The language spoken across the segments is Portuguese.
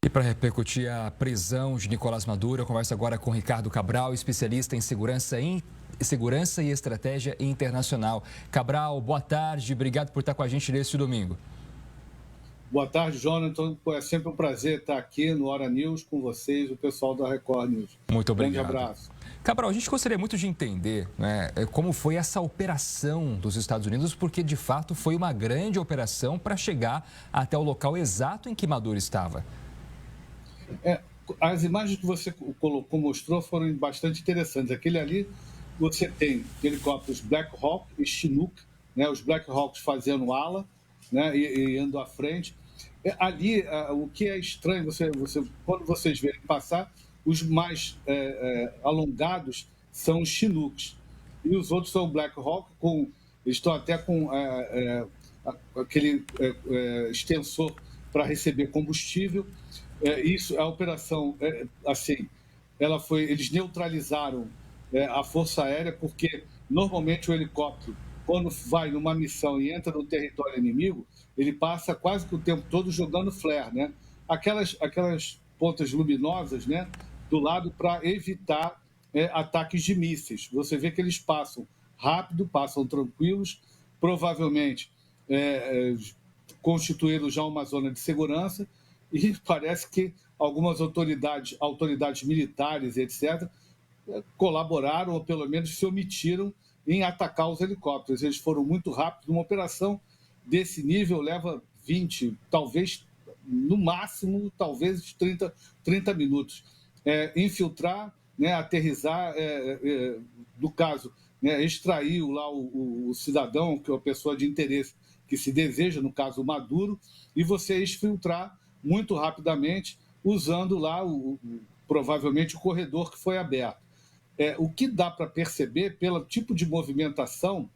E para repercutir a prisão de Nicolás Maduro, eu converso agora com Ricardo Cabral, especialista em segurança e estratégia internacional. Cabral, boa tarde, obrigado por estar com a gente neste domingo. Boa tarde, Jonathan. É sempre um prazer estar aqui no Hora News com vocês, o pessoal da Record News. Muito Grande obrigado. abraço. Cabral, a gente gostaria muito de entender, né, como foi essa operação dos Estados Unidos, porque de fato foi uma grande operação para chegar até o local exato em que Maduro estava. As imagens que você colocou, mostrou, foram bastante interessantes. Aquele ali, você tem helicópteros Black Hawk e Chinook, né, os Black Hawks fazendo ala, né, e indo à frente. Ali, o que é estranho, quando vocês verem passar, os mais alongados são os Chinooks. E os outros são Black Hawk, eles estão até com aquele extensor para receber combustível. A operação, assim, eles neutralizaram a Força Aérea, porque normalmente o helicóptero, quando vai numa missão e entra no território inimigo, ele passa quase que o tempo todo jogando flare, né? Aquelas pontas luminosas, né, do lado para evitar ataques de mísseis. Você vê que eles passam rápido, passam tranquilos, provavelmente constituíram já uma zona de segurança, e parece que algumas autoridades militares, etc., colaboraram ou pelo menos se omitiram em atacar os helicópteros. Eles foram muito rápidos. Uma operação desse nível leva 20, talvez, no máximo, talvez 30 minutos. Infiltrar, né, aterrissar, no caso, né, extrair lá o cidadão, que é uma pessoa de interesse que se deseja, no caso o Maduro, e você exfiltrar muito rapidamente, usando lá provavelmente o corredor que foi aberto. O que dá para perceber pelo tipo de movimentação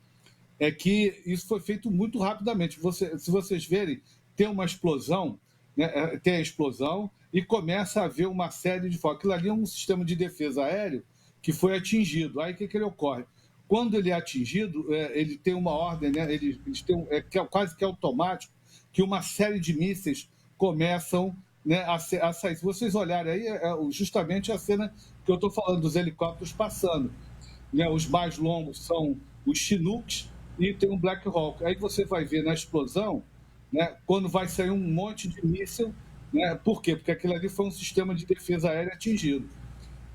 é que isso foi feito muito rapidamente. Se vocês verem, tem uma explosão, né, tem a explosão e começa a haver uma série de fogos. Aquilo ali é um sistema de defesa aéreo que foi atingido. Aí o que ele ocorre? Quando ele é atingido, ele tem uma ordem, né, eles têm, quase que automático, que uma série de mísseis começam, né, a sair. Se vocês olharem aí, justamente a cena que eu estou falando, dos helicópteros passando. Né, os mais longos são os Chinooks e tem um Black Hawk. Aí você vai ver na explosão, né, quando vai sair um monte de míssil. Né, por quê? Porque aquilo ali foi um sistema de defesa aérea atingido.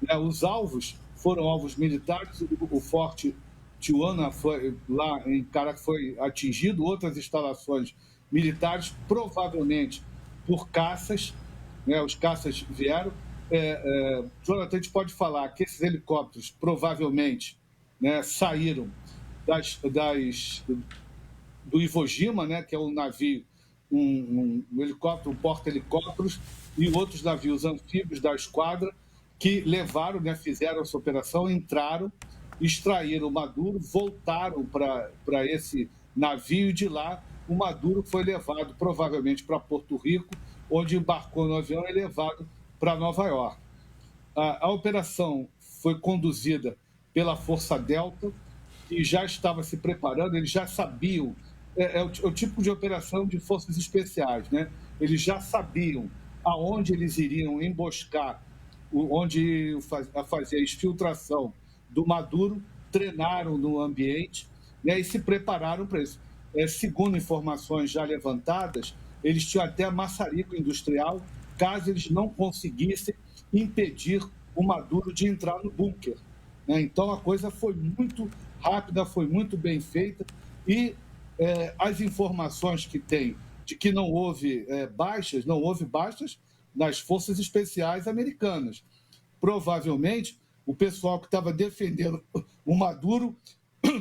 Né, os alvos foram alvos militares, o Forte Tijuana foi, lá em Caracas, foi atingido, outras instalações militares, provavelmente por caças, né, os caças vieram. Jonathan, a gente pode falar que esses helicópteros provavelmente, né, saíram do Iwo Jima, né, que é um navio, um helicóptero, um porta-helicópteros, e outros navios anfíbios da esquadra que levaram, né, fizeram essa operação, entraram, extraíram o Maduro, voltaram para esse navio, e de lá o Maduro foi levado provavelmente para Porto Rico, onde embarcou no avião e levado para Nova York. A operação foi conduzida pela Força Delta, que já estava se preparando, eles já sabiam, o tipo de operação de forças especiais, né? Eles já sabiam aonde eles iriam emboscar, onde fazer a exfiltração do Maduro, treinaram no ambiente, né, e se prepararam para isso. Segundo informações já levantadas, eles tinham até maçarico industrial, caso eles não conseguissem impedir o Maduro de entrar no bunker. Né? Então a coisa foi muito rápida, foi muito bem feita, e as informações que tem de que não houve baixas nas forças especiais americanas. Provavelmente o pessoal que estava defendendo o Maduro,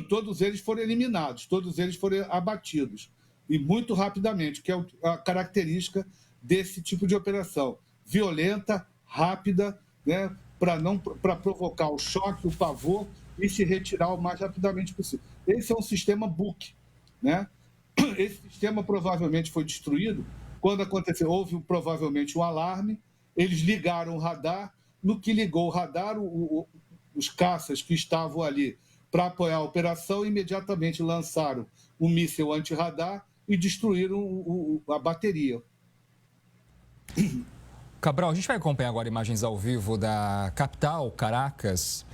todos eles foram eliminados, todos eles foram abatidos, e muito rapidamente, que é a característica desse tipo de operação. Violenta, rápida, né, para provocar o choque, o pavor e se retirar o mais rapidamente possível. Esse é um sistema BUC. Né? Esse sistema provavelmente foi destruído quando aconteceu. Houve provavelmente um alarme, eles ligaram o radar, no que ligou o radar, os caças que estavam ali para apoiar a operação imediatamente lançaram um míssil anti-radar e destruíram a bateria. Cabral, a gente vai acompanhar agora imagens ao vivo da capital, Caracas,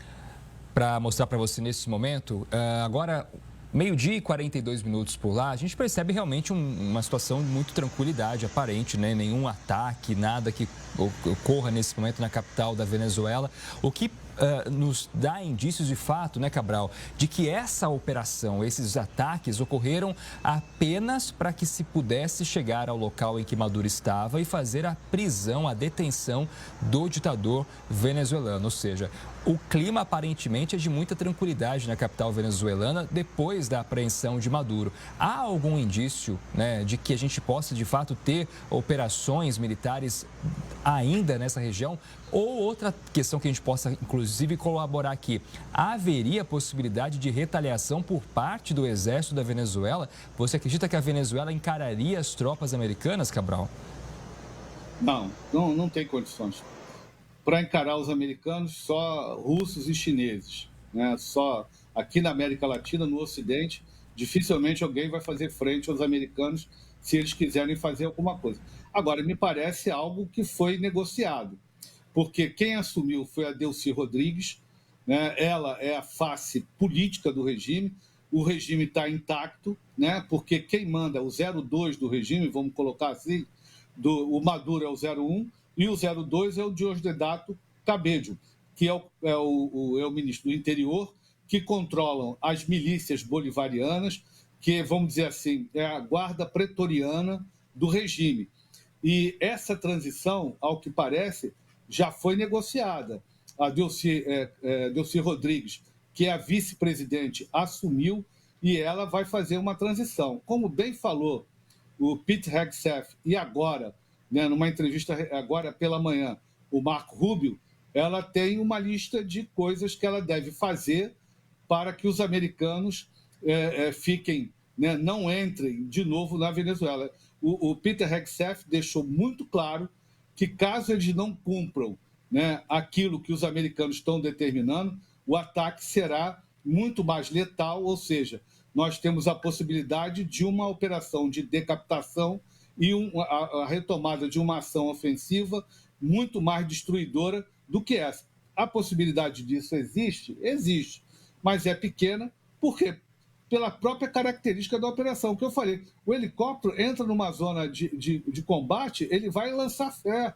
para mostrar para você nesse momento. Agora, meio-dia e 42 minutos por lá, a gente percebe realmente uma situação de muito tranquilidade aparente, né? Nenhum ataque, nada que ocorra nesse momento na capital da Venezuela. O que nos dá indícios de fato, né, Cabral, de que essa operação, esses ataques ocorreram apenas para que se pudesse chegar ao local em que Maduro estava e fazer a prisão, a detenção do ditador venezuelano. Ou seja, o clima aparentemente é de muita tranquilidade na capital venezuelana depois da apreensão de Maduro. Há algum indício, né, de que a gente possa de fato ter operações militares ainda nessa região? Ou outra questão que a gente possa, inclusive, colaborar aqui, haveria possibilidade de retaliação por parte do exército da Venezuela? Você acredita que a Venezuela encararia as tropas americanas, Cabral? Não tem condições. Para encarar os americanos, só russos e chineses, né? Só aqui na América Latina, no Ocidente, dificilmente alguém vai fazer frente aos americanos se eles quiserem fazer alguma coisa. Agora, me parece algo que foi negociado, porque quem assumiu foi a Delcy Rodrigues, né? Ela é a face política do regime, o regime está intacto, né? Porque quem manda o 02 do regime, vamos colocar assim, o Maduro é o 01, e o 02 é o Diosdado Cabello, que é o ministro do interior, que controlam as milícias bolivarianas, que, vamos dizer assim, é a guarda pretoriana do regime. E essa transição, ao que parece, já foi negociada. A Delcy Rodrigues, que é a vice-presidente, assumiu e ela vai fazer uma transição. Como bem falou o Pete Hegseth, e agora, né, numa entrevista agora pela manhã, o Marco Rubio, ela tem uma lista de coisas que ela deve fazer para que os americanos fiquem, né, não entrem de novo na Venezuela. O Peter Hegseth deixou muito claro que, caso eles não cumpram, né, aquilo que os americanos estão determinando, o ataque será muito mais letal, ou seja, nós temos a possibilidade de uma operação de decapitação e a retomada de uma ação ofensiva muito mais destruidora do que essa. A possibilidade disso existe? Existe, mas é pequena, por quê? Pela própria característica da operação, que eu falei. O helicóptero entra numa zona de combate, ele vai lançar fé.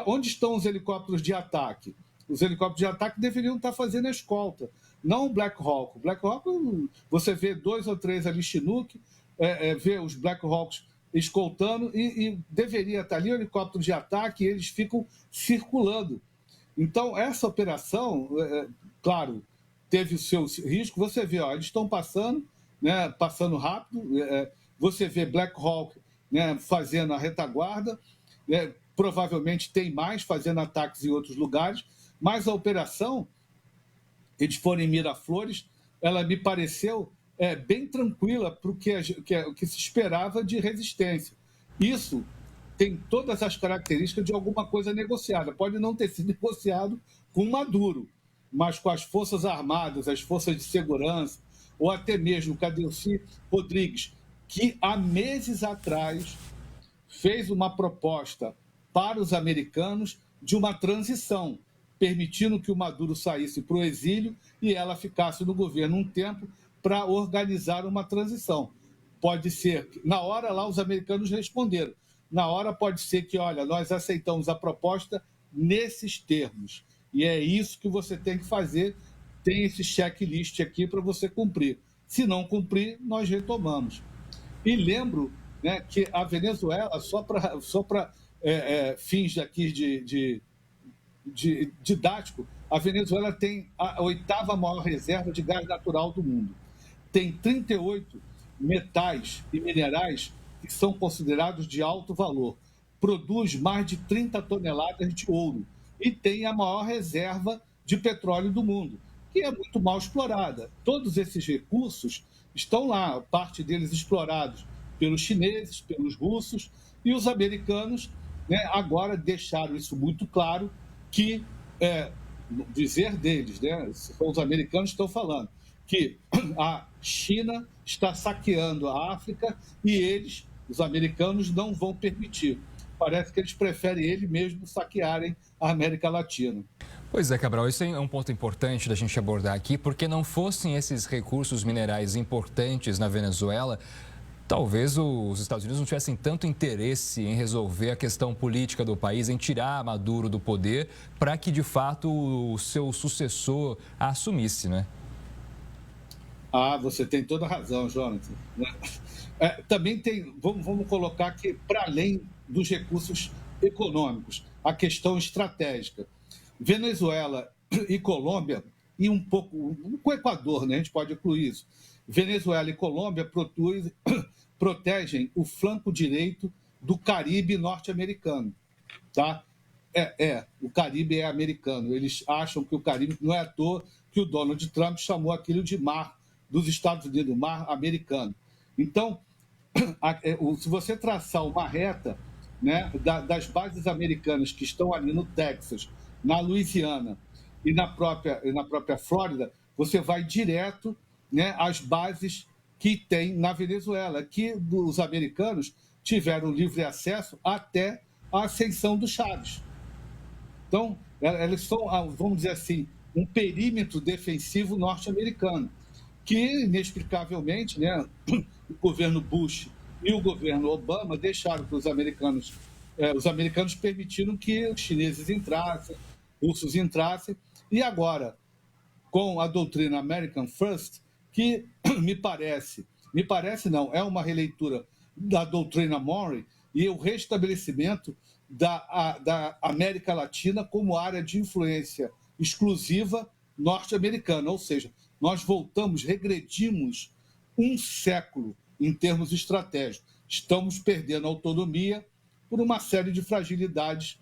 Onde estão os helicópteros de ataque? Os helicópteros de ataque deveriam estar fazendo a escolta, não o Black Hawk. O Black Hawk, você vê 2 ou 3 ali, Chinook, vê os Black Hawks escoltando e deveria estar ali o helicóptero de ataque e eles ficam circulando. Então, essa operação, claro, teve os seus riscos. Você vê, eles estão passando, né, passando rápido, você vê Black Hawk, né, fazendo a retaguarda, provavelmente tem mais fazendo ataques em outros lugares, mas a operação, eles foram em Miraflores, ela me pareceu bem tranquila para o que se esperava de resistência. Isso tem todas as características de alguma coisa negociada. Pode não ter sido negociado com Maduro, mas com as Forças Armadas, as Forças de Segurança, ou até mesmo com a Delcy Rodrigues, que há meses atrás fez uma proposta para os americanos de uma transição, permitindo que o Maduro saísse para o exílio e ela ficasse no governo um tempo para organizar uma transição. Pode ser, na hora lá os americanos responderam, na hora pode ser que, olha, nós aceitamos a proposta nesses termos, e é isso que você tem que fazer, tem esse checklist aqui para você cumprir. Se não cumprir, nós retomamos. E lembro, né, que a Venezuela, só para fins aqui de didático, a Venezuela tem a 8ª maior reserva de gás natural do mundo. Tem 38 metais e minerais que são considerados de alto valor. Produz mais de 30 toneladas de ouro e tem a maior reserva de petróleo do mundo, que é muito mal explorada. Todos esses recursos estão lá, parte deles explorados pelos chineses, pelos russos, e os americanos, né, agora deixaram isso muito claro, que, dizer deles, né, os americanos estão falando, que a China está saqueando a África e eles, os americanos, não vão permitir. parece que eles preferem ele mesmo saquearem a América Latina. Pois é, Cabral, isso é um ponto importante da gente abordar aqui, porque não fossem esses recursos minerais importantes na Venezuela, talvez os Estados Unidos não tivessem tanto interesse em resolver a questão política do país, em tirar Maduro do poder, para que, de fato, o seu sucessor a assumisse, né? Ah, você tem toda a razão, Jonathan. Também tem, vamos colocar que, para além dos recursos econômicos, a questão estratégica. Venezuela e Colômbia, e um pouco com o Equador, né? A gente pode incluir isso. Venezuela e Colômbia protegem o flanco direito do Caribe norte-americano. Tá? O Caribe é americano. Eles acham que o Caribe não é à toa que o Donald Trump chamou aquilo de mar dos Estados Unidos, mar americano. Então, se você traçar uma reta, né, das bases americanas que estão ali no Texas, na Louisiana e na própria Flórida, você vai direto, né, às bases que tem na Venezuela, que os americanos tiveram livre acesso até a ascensão do Chaves. Então, elas são, vamos dizer assim, um perímetro defensivo norte-americano, que, inexplicavelmente, né, o governo Bush e o governo Obama deixaram que os americanos permitiram que os chineses entrassem, russos entrassem, e agora, com a doutrina American First, que me parece não, é uma releitura da doutrina Monroe e o restabelecimento da América Latina como área de influência exclusiva norte-americana, ou seja, nós regredimos um século em termos estratégicos. Estamos perdendo autonomia por uma série de fragilidades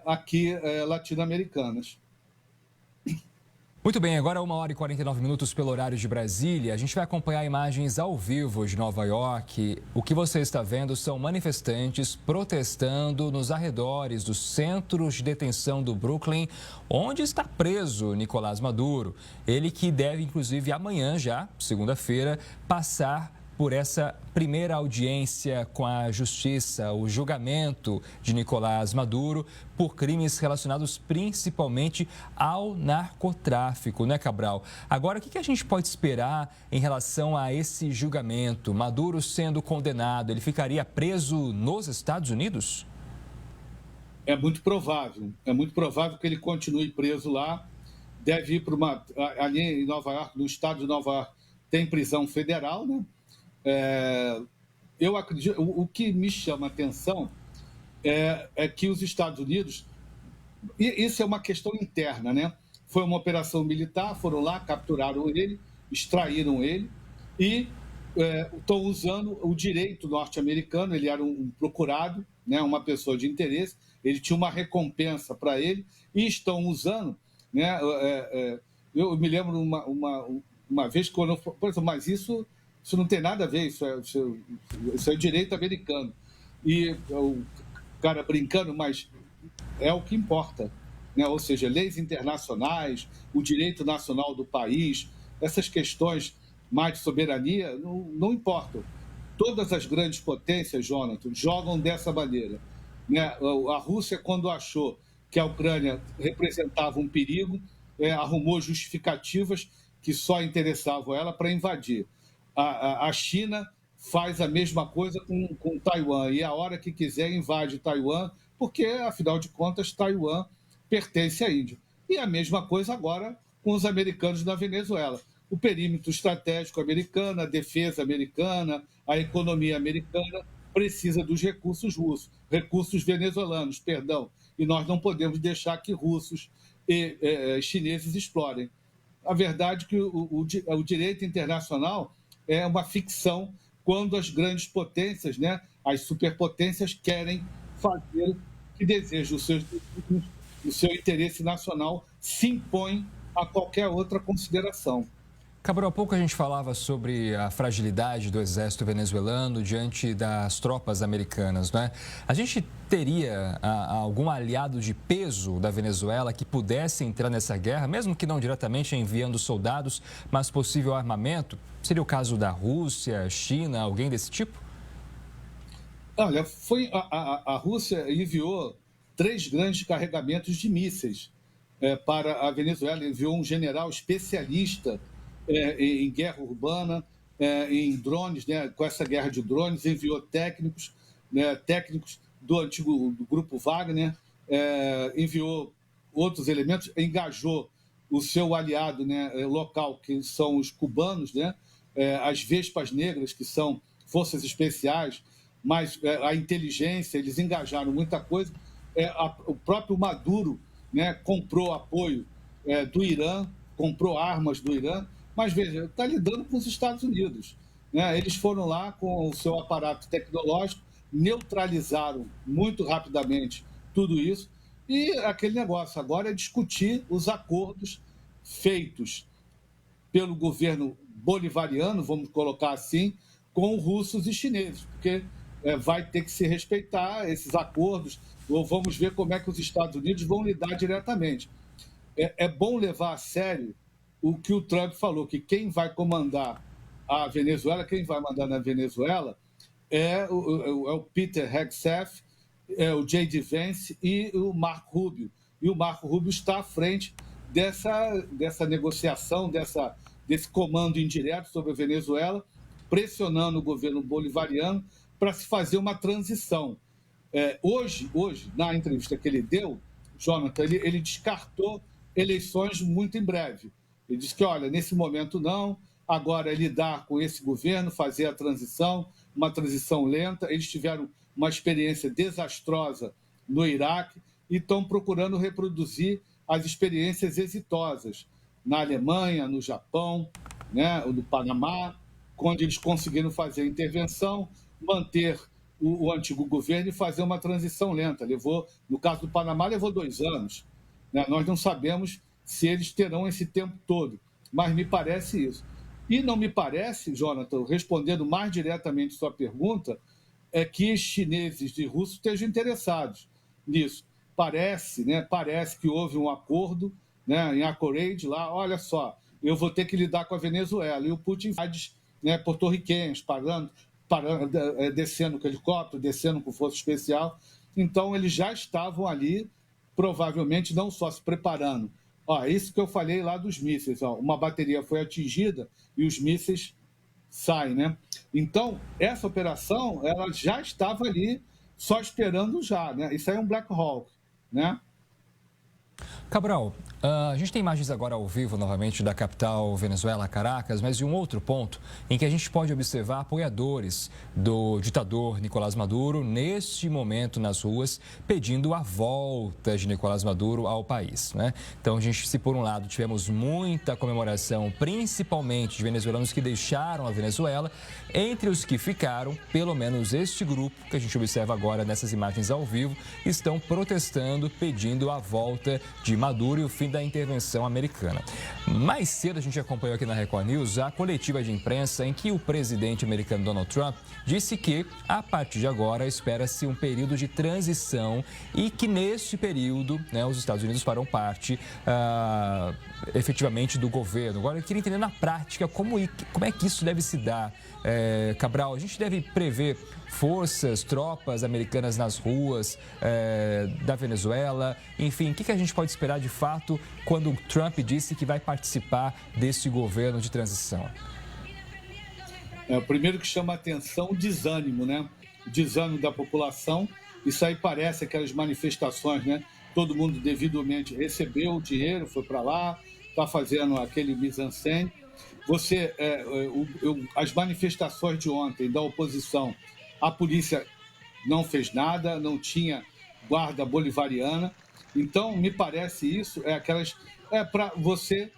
aqui latino-americanas. Muito bem, agora 1h49 pelo horário de Brasília. A gente vai acompanhar imagens ao vivo de Nova York. O que você está vendo são manifestantes protestando nos arredores dos centros de detenção do Brooklyn, onde está preso Nicolás Maduro. Ele que deve, inclusive, amanhã já, segunda-feira, passar por essa primeira audiência com a justiça, o julgamento de Nicolás Maduro por crimes relacionados principalmente ao narcotráfico, né, Cabral? Agora, o que a gente pode esperar em relação a esse julgamento? Maduro sendo condenado, ele ficaria preso nos Estados Unidos? É muito provável que ele continue preso lá. Deve ir para ali em Nova York, no estado de Nova York, tem prisão federal, né? Eu acredito, o que me chama a atenção é que os Estados Unidos, e isso é uma questão interna, né? Foi uma operação militar, foram lá, capturaram ele, extraíram ele e estão usando o direito norte-americano. Ele era um procurado, né? Uma pessoa de interesse, ele tinha uma recompensa para ele e estão usando, né? Eu me lembro uma vez quando eu falei, mas isso não tem nada a ver, isso é direito americano. E o cara brincando, mas é o que importa, né? Ou seja, leis internacionais, o direito nacional do país, essas questões mais de soberania não importam. Todas as grandes potências, Jonathan, jogam dessa maneira, né? A Rússia, quando achou que a Ucrânia representava um perigo, arrumou justificativas que só interessavam ela para invadir. A China faz a mesma coisa com Taiwan e a hora que quiser invade Taiwan, porque, afinal de contas, Taiwan pertence à Índia. E a mesma coisa agora com os americanos na Venezuela. O perímetro estratégico americano, a defesa americana, a economia americana precisa dos recursos venezuelanos, perdão, e nós não podemos deixar que russos e chineses explorem. A verdade é que o direito internacional é uma ficção quando as grandes potências, né, as superpotências, querem fazer o que desejam. O seu interesse nacional se impõe a qualquer outra consideração. Cabral, há pouco a gente falava sobre a fragilidade do exército venezuelano diante das tropas americanas, não é? A gente teria algum aliado de peso da Venezuela que pudesse entrar nessa guerra, mesmo que não diretamente enviando soldados, mas possível armamento? Seria o caso da Rússia, China, alguém desse tipo? Olha, a Rússia enviou 3 grandes carregamentos de mísseis para a Venezuela, enviou um general especialista em guerra urbana, em drones, né, com essa guerra de drones, enviou técnicos, né, técnicos do antigo do grupo Wagner, enviou outros elementos, engajou o seu aliado, né, local, que são os cubanos, né, as Vespas Negras, que são forças especiais, mas a inteligência, eles engajaram muita coisa. O próprio Maduro, né, comprou apoio do Irã, comprou armas do Irã, mas veja, está lidando com os Estados Unidos. Né? Eles foram lá com o seu aparato tecnológico, neutralizaram muito rapidamente tudo isso, e aquele negócio agora é discutir os acordos feitos pelo governo bolivariano, vamos colocar assim, com russos e chineses, porque vai ter que se respeitar esses acordos, ou vamos ver como é que os Estados Unidos vão lidar diretamente. É bom levar a sério o que o Trump falou, que quem vai comandar a Venezuela, quem vai mandar na Venezuela é o Peter Hegseth, o J.D. Vance e o Marco Rubio. E o Marco Rubio está à frente dessa negociação, desse comando indireto sobre a Venezuela, pressionando o governo bolivariano para se fazer uma transição. Hoje, na entrevista que ele deu, Jonathan, ele descartou eleições muito em breve. Ele disse que, olha, nesse momento não, agora é lidar com esse governo, fazer a transição, uma transição lenta. Eles tiveram uma experiência desastrosa no Iraque e estão procurando reproduzir as experiências exitosas na Alemanha, no Japão, né, no Panamá, onde eles conseguiram fazer a intervenção, manter o antigo governo e fazer uma transição lenta. No caso do Panamá, levou 2 anos. Né? Nós não sabemos se eles terão esse tempo todo, mas me parece isso. E não me parece, Jonathan, respondendo mais diretamente sua pergunta, que chineses e russos estejam interessados nisso. Parece que houve um acordo, né, em Anchorage lá, olha só, eu vou ter que lidar com a Venezuela. E o Putin faz, né, porto-riquenhos parando, descendo com helicóptero, descendo com força especial. Então, eles já estavam ali, provavelmente não só se preparando. Isso que eu falei lá dos mísseis. Uma bateria foi atingida e os mísseis saem, né? Então, essa operação, ela já estava ali, só esperando já, né? Isso aí é um Black Hawk, né? Cabral, a gente tem imagens agora ao vivo novamente da capital Venezuela, Caracas, mas de um outro ponto em que a gente pode observar apoiadores do ditador Nicolás Maduro neste momento nas ruas pedindo a volta de Nicolás Maduro ao país, né? Então, se por um lado tivemos muita comemoração, principalmente de venezuelanos que deixaram a Venezuela, entre os que ficaram, pelo menos este grupo que a gente observa agora nessas imagens ao vivo, estão protestando, pedindo a volta de Maduro e o fim da intervenção americana. Mais cedo a gente acompanhou aqui na Record News a coletiva de imprensa em que o presidente americano Donald Trump disse que, a partir de agora, espera-se um período de transição e que neste período, né, os Estados Unidos farão parte efetivamente do governo. Agora, eu queria entender na prática como é que isso deve se dar. Cabral, a gente deve prever forças, tropas americanas nas ruas da Venezuela, enfim, o que a gente pode esperar de fato quando o Trump disse que vai participar desse governo de transição? O primeiro que chama a atenção, o desânimo, né? O desânimo da população. Isso aí parece aquelas manifestações, né? Todo mundo devidamente recebeu o dinheiro, foi para lá, está fazendo aquele mise-en-scène. As manifestações de ontem da oposição, a polícia não fez nada, não tinha guarda bolivariana. Então, me parece isso, para você,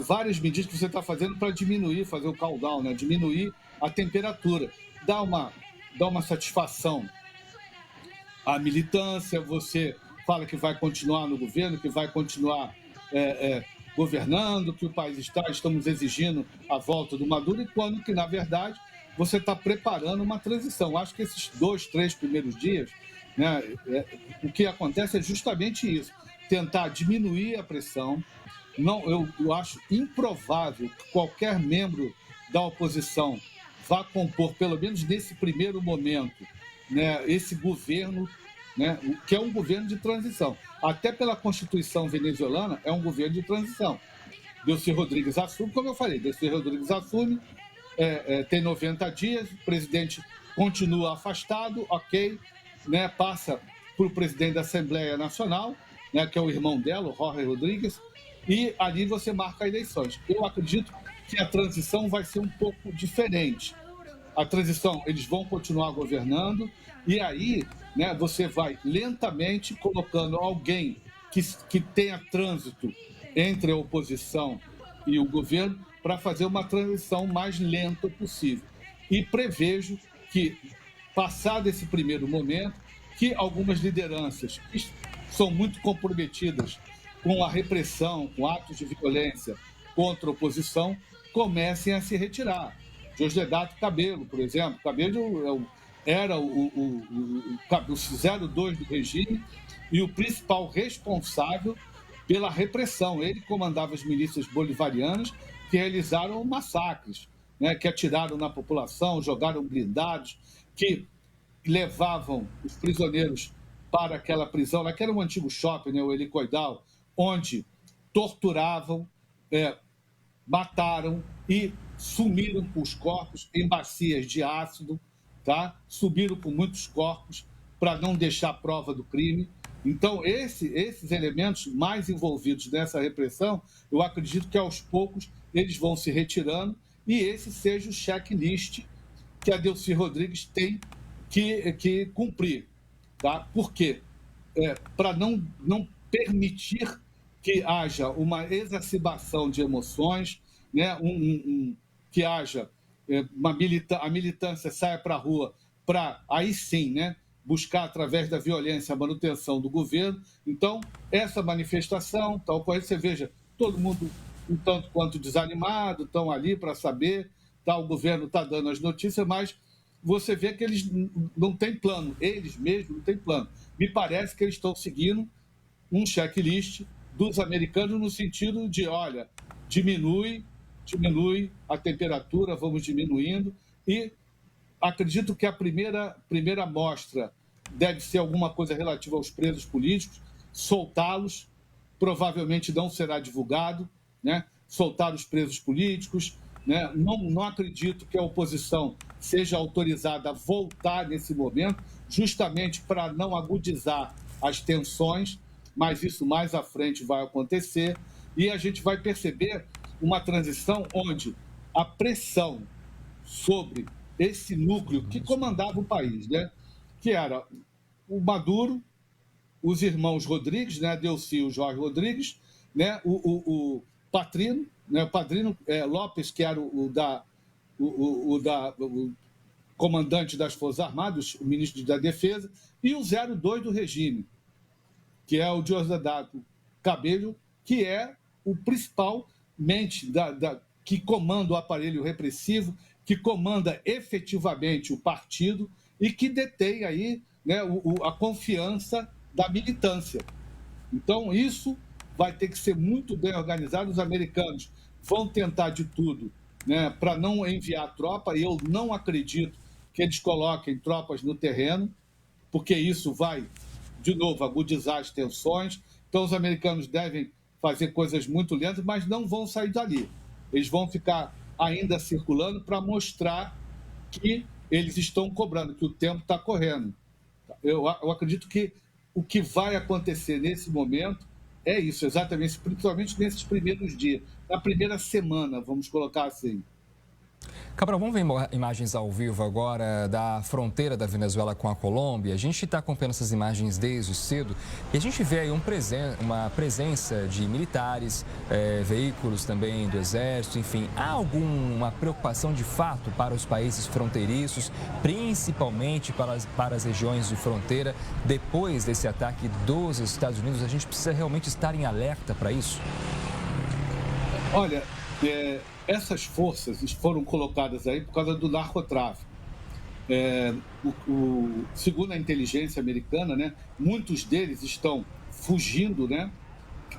várias medidas que você está fazendo para diminuir, fazer o countdown, né? Diminuir a temperatura, dá uma satisfação à militância, você fala que vai continuar no governo, que vai continuar governando, que o país estamos exigindo a volta do Maduro, e quando que, na verdade, você está preparando uma transição. Acho que esses 2, 3 primeiros dias, né, o que acontece é justamente isso, tentar diminuir a pressão. Eu acho improvável que qualquer membro da oposição vá compor, pelo menos nesse primeiro momento, né, esse governo, né, que é um governo de transição. Até pela Constituição venezuelana, é um governo de transição. Delcy Rodrigues assume, como eu falei, Delcy Rodrigues assume, tem 90 dias, o presidente continua afastado, ok, né, passa para o presidente da Assembleia Nacional, né, que é o irmão dela, o Jorge Rodrigues, e ali você marca eleições. Eu acredito que a transição vai ser um pouco diferente. A transição, eles vão continuar governando, e aí, né, você vai lentamente colocando alguém que tenha trânsito entre a oposição e o governo para fazer uma transição mais lenta possível. E prevejo que, passado esse primeiro momento, que algumas lideranças que são muito comprometidas com a repressão, com atos de violência contra a oposição, comecem a se retirar. Diosdado Cabello, por exemplo. Cabello era o 02 do regime e o principal responsável pela repressão. Ele comandava as milícias bolivarianas que realizaram massacres, né, que atiraram na população, jogaram blindados, que levavam os prisioneiros para aquela prisão, naquele um antigo shopping, né, o Helicoidal, onde torturavam, mataram e sumiram com os corpos em bacias de ácido, tá? Subiram com muitos corpos para não deixar prova do crime. Então, esses elementos mais envolvidos nessa repressão, eu acredito que aos poucos eles vão se retirando e esse seja o checklist que a Delcy Rodrigues tem que cumprir. Tá? Por quê? Para não permitir que haja uma exacerbação de emoções, né? Que haja a militância saia para a rua para, aí sim, né? Buscar, através da violência, a manutenção do governo. Então, essa manifestação, tal qual você veja, todo mundo um tanto quanto desanimado, estão ali para saber, tá, o governo está dando as notícias, mas você vê que eles não têm plano, eles mesmos não têm plano. Me parece que eles estão seguindo um checklist dos americanos no sentido de, olha, diminui a temperatura, vamos diminuindo, e acredito que a primeira amostra deve ser alguma coisa relativa aos presos políticos, soltá-los, provavelmente não será divulgado, né? Soltar os presos políticos, né? Não acredito que a oposição seja autorizada a voltar nesse momento, justamente para não agudizar as tensões, mas isso mais à frente vai acontecer, e a gente vai perceber uma transição onde a pressão sobre esse núcleo que comandava o país, né? Que era o Maduro, os irmãos Rodrigues, né? Delcy e o Jorge Rodrigues, né? O Patrino, né? O Padrino Lopes, que era o comandante das Forças Armadas, o ministro da Defesa, e o 02 do regime, que é o Diosdado Cabello, que é o principal mente que comanda o aparelho repressivo, que comanda efetivamente o partido e que detém aí, né, a confiança da militância. Então, isso vai ter que ser muito bem organizado. Os americanos vão tentar de tudo, né, para não enviar tropa, e eu não acredito que eles coloquem tropas no terreno, porque isso vai, de novo, agudizar as tensões. Então, os americanos devem fazer coisas muito lentas, mas não vão sair dali. Eles vão ficar ainda circulando para mostrar que eles estão cobrando, que o tempo está correndo. Eu acredito que o que vai acontecer nesse momento é isso, exatamente, principalmente nesses primeiros dias, na primeira semana, vamos colocar assim. Cabral, vamos ver imagens ao vivo agora da fronteira da Venezuela com a Colômbia. A gente está acompanhando essas imagens desde cedo e a gente vê aí uma presença de militares, veículos também do Exército, enfim. Há alguma preocupação de fato para os países fronteiriços, principalmente para as regiões de fronteira, depois desse ataque dos Estados Unidos? A gente precisa realmente estar em alerta para isso? Olha, essas forças foram colocadas aí por causa do narcotráfico. Segundo a inteligência americana, né, muitos deles estão fugindo, né?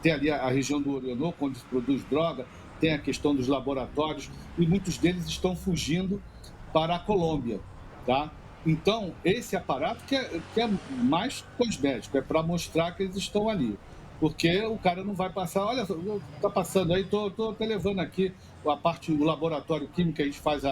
Tem ali a região do Orinoco, onde se produz droga, tem a questão dos laboratórios, e muitos deles estão fugindo para a Colômbia, tá? Então, esse aparato que é mais cosmético, é para mostrar que eles estão ali. Porque o cara não vai passar, olha, está passando aí, estou até levando aqui a parte do laboratório químico, que a gente faz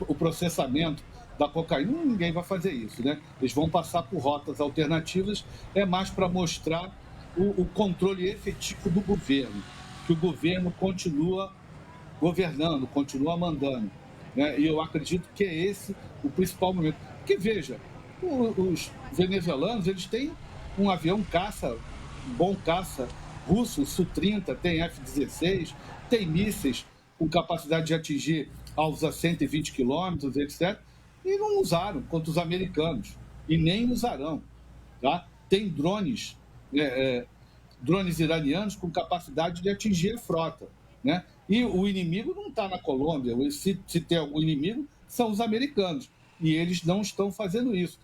o processamento da cocaína. Ninguém vai fazer isso, né? Eles vão passar por rotas alternativas, é mais para mostrar o controle efetivo do governo, que o governo continua governando, continua mandando. Né? E eu acredito que é esse o principal momento. Porque, veja, os venezuelanos, eles têm um avião caça, um bom caça russo, o Su-30, tem F-16, tem mísseis com capacidade de atingir alvos a 120 quilômetros, etc. E não usaram contra os americanos. E nem usarão. Tá? Tem drones, drones iranianos com capacidade de atingir a frota. Né? E o inimigo não está na Colômbia. Se tem algum inimigo, são os americanos. E eles não estão fazendo isso.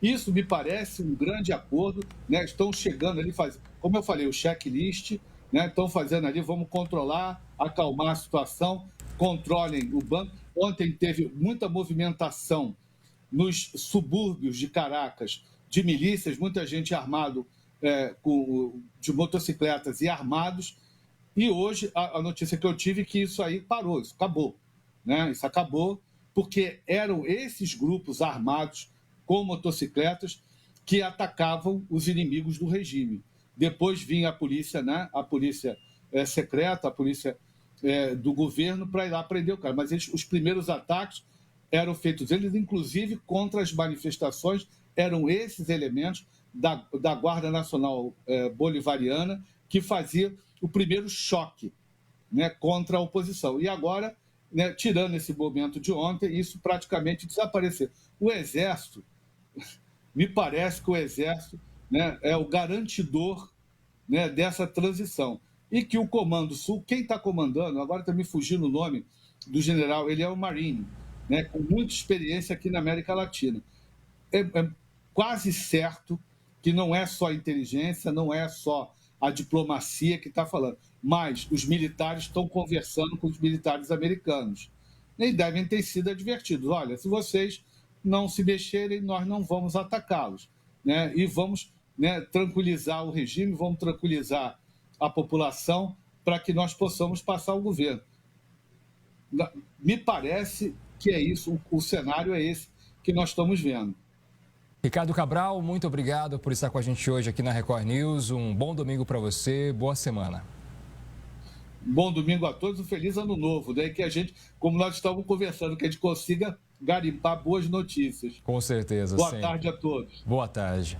Isso me parece um grande acordo. Né? Estão chegando ali, como eu falei, o checklist. Né? Estão fazendo ali, vamos controlar, acalmar a situação, controlem o banco. Ontem teve muita movimentação nos subúrbios de Caracas, de milícias, muita gente armado de motocicletas e armados. E hoje a notícia que eu tive é que isso aí parou, isso acabou. Né? Isso acabou porque eram esses grupos armados com motocicletas que atacavam os inimigos do regime. Depois vinha a polícia, né? A polícia secreta, a polícia do governo para ir lá prender o cara. Mas os primeiros ataques eram feitos, eles inclusive contra as manifestações, eram esses elementos da Guarda Nacional Bolivariana que fazia o primeiro choque, né, contra a oposição. E agora, né, tirando esse momento de ontem, isso praticamente desapareceu. O Exército, me parece que o Exército, né, é o garantidor, né, dessa transição. E que o Comando Sul, quem está comandando, agora está me fugindo o nome do general, ele é o Marinho, né, com muita experiência aqui na América Latina. É quase certo que não é só a inteligência, não é só a diplomacia que está falando, mas os militares estão conversando com os militares americanos e devem ter sido advertidos. Olha, se vocês não se mexerem, nós não vamos atacá-los. Né? E vamos, né, tranquilizar o regime, vamos tranquilizar a população para que nós possamos passar o governo. Me parece que é isso, o cenário é esse que nós estamos vendo. Ricardo Cabral, muito obrigado por estar com a gente hoje aqui na Record News. Um bom domingo para você, boa semana. Bom domingo a todos, um feliz ano novo, né? Que a gente, como nós estávamos conversando, que a gente consiga garimpar boas notícias. Com certeza. Boa tarde a todos. Boa tarde.